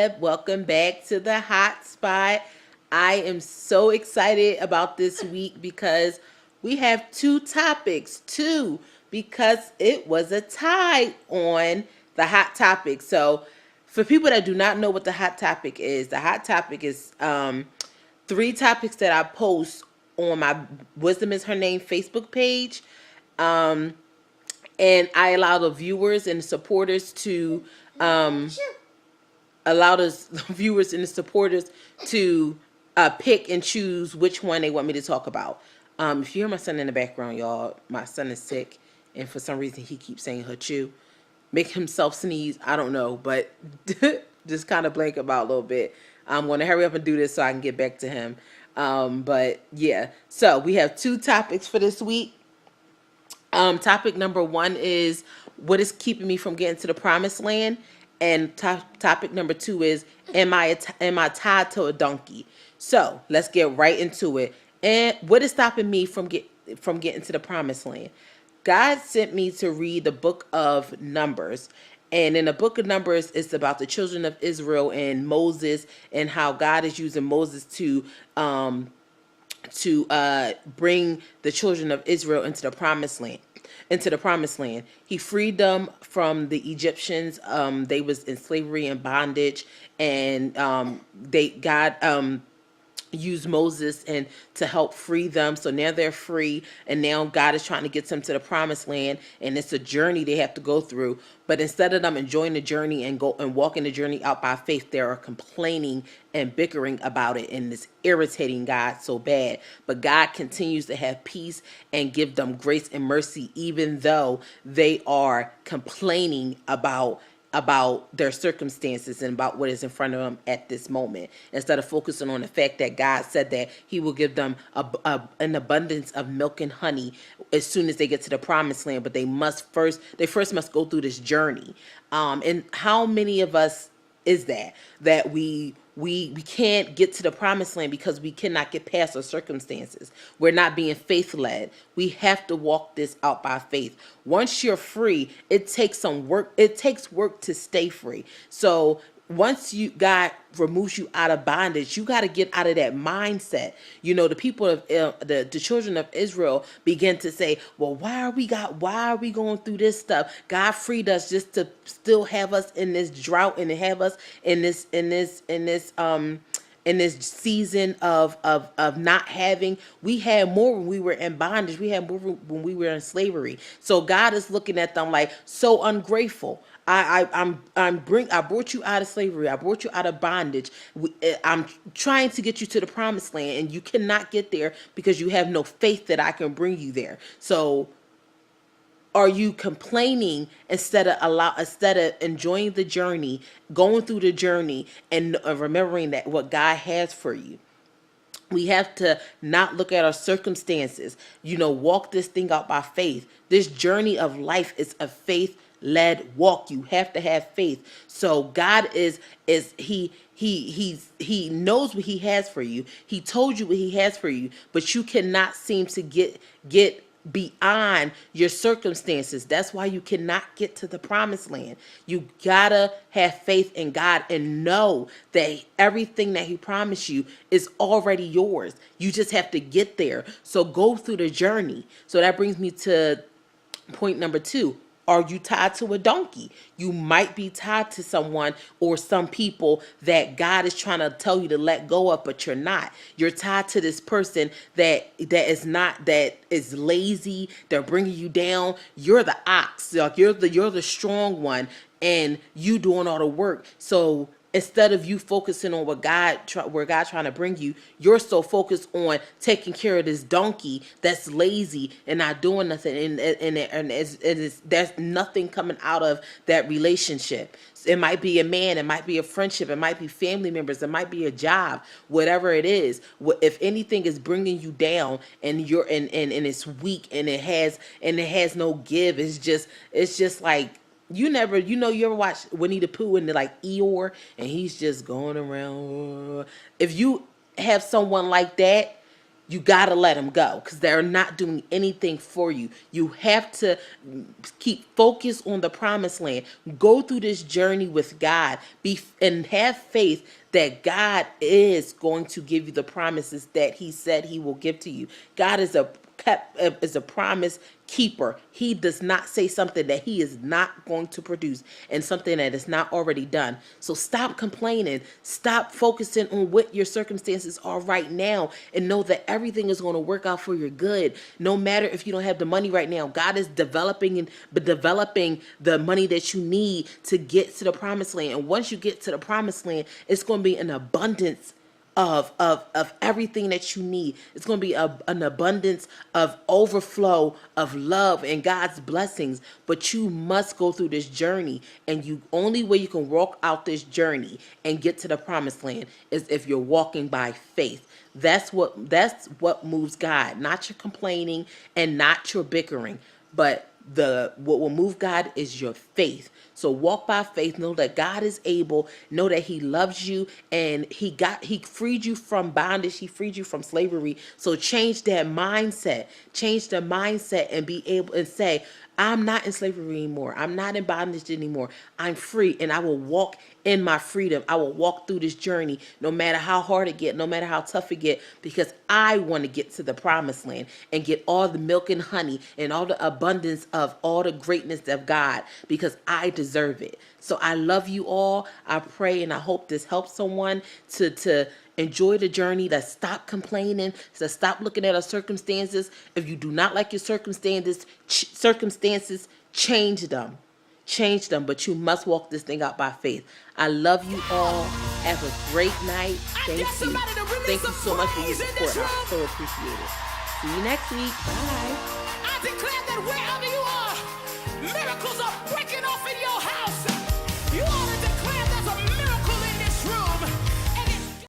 Deb. Welcome back to the hot spot. I am so excited about this week because we have two topics. Two, because it was a tie on the hot topic. So, for people that do not know what the hot topic is three topics that I post on my Wisdom is Her Name Facebook page. And I allow the viewers and the supporters to allow the viewers and the supporters to pick and choose which one they want me to talk about. If you hear my son in the background, y'all, my son is sick, and for some reason he keeps saying "hachoo," make himself sneeze. I don't know, but just kind of blank about a little bit. I'm going to hurry up and do this so I can get back to him. But yeah, so we have two topics for this week. Topic number one is what is keeping me from getting to the promised land, and topic number two is am I tied to a donkey? So let's get right into it. And what is stopping me from getting to the promised land? God sent me to read the book of Numbers. And in the book of Numbers, it's about the children of Israel and Moses, and how God is using Moses to bring the children of Israel into the promised land. He freed them from the Egyptians. They was in slavery and bondage, and God used Moses and to help free them. So now they're free, and now God is trying to get them to the promised land, and it's a journey they have to go through. But instead of them enjoying the journey and go and walking the journey out by faith, they are complaining and bickering about it, and it's irritating God so bad. But God continues to have peace and give them grace and mercy, even though they are complaining about their circumstances and about what is in front of them at this moment, instead of focusing on the fact that God said that he will give them an abundance of milk and honey as soon as they get to the promised land. But they first must go through this journey. And how many of us is that we can't get to the promised land because we cannot get past our circumstances? We're not being faith led. We have to walk this out by faith. Once you're free, it takes some work. It takes work to stay free. So once God removes you out of bondage, you got to get out of that mindset. The people of the children of Israel begin to say, well, why are we going through this stuff? God freed us just to still have us in this drought and to have us in this season of not having. We had more when we were in bondage. We had more when we were in slavery. So God is looking at them like, so ungrateful. I brought you out of slavery. I brought you out of bondage. I'm trying to get you to the promised land, and you cannot get there because you have no faith that I can bring you there. So are you complaining instead of enjoying the journey, going through the journey, and remembering that what God has for you? We have to not look at our circumstances, walk this thing out by faith. This journey of life is a faith-led walk. You have to have faith. So God he knows what he has for you. He told you what he has for you, but you cannot seem to get beyond your circumstances. That's why you cannot get to the promised land. You gotta have faith in God and know that everything that he promised you is already yours. You just have to get there. So go through the journey. So that brings me to point number two. Are you tied to a donkey? You might be tied to someone or some people that God is trying to tell you to let go of, but you're not. You're tied to this person that is lazy. They're bringing you down. You're the ox. Like you're the strong one, and you doing all the work. So instead of you focusing on where God's trying to bring you, you're so focused on taking care of this donkey that's lazy and not doing nothing, and there's nothing coming out of that relationship. It might be a man, it might be a friendship, it might be family members, it might be a job, whatever it is. If anything is bringing you down and you're and it's weak and it has no give, it's just like. You ever watch Winnie the Pooh and they're like Eeyore and he's just going around. If you have someone like that, you got to let them go because they're not doing anything for you. You have to keep focused on the promised land. Go through this journey with God. And have faith that God is going to give you the promises that he said he will give to you. God is a promise keeper. He does not say something that he is not going to produce and something that is not already done. So stop complaining. Stop focusing on what your circumstances are right now and know that everything is going to work out for your good. No matter if you don't have the money right now, God is developing the money that you need to get to the promised land. And once you get to the promised land, it's going to be an abundance of everything that you need. It's going to be an abundance of overflow of love and God's blessings. But you must go through this journey, and you only way you can walk out this journey and get to the promised land is if you're walking by faith. That's what moves God, not your complaining and not your bickering, but what will move God is your faith. So walk by faith. Know that God is able. Know that he loves you, and he freed you from bondage. He freed you from slavery. So change that mindset. Change the mindset and be able and say, I'm not in slavery anymore. I'm not in bondage anymore. I'm free, and I will walk in my freedom. I will walk through this journey no matter how hard it get, no matter how tough it get, because I want to get to the promised land and get all the milk and honey and all the abundance of all the greatness of God, because I deserve it. So I love you all. I pray and I hope this helps someone to enjoy the journey, to stop complaining, to stop looking at our circumstances. If you do not like your circumstances, change them. Change them, but you must walk this thing out by faith. I love you all. Have a great night. Thank you. Thank you so much for your support. I so appreciate it. See you next week. Bye.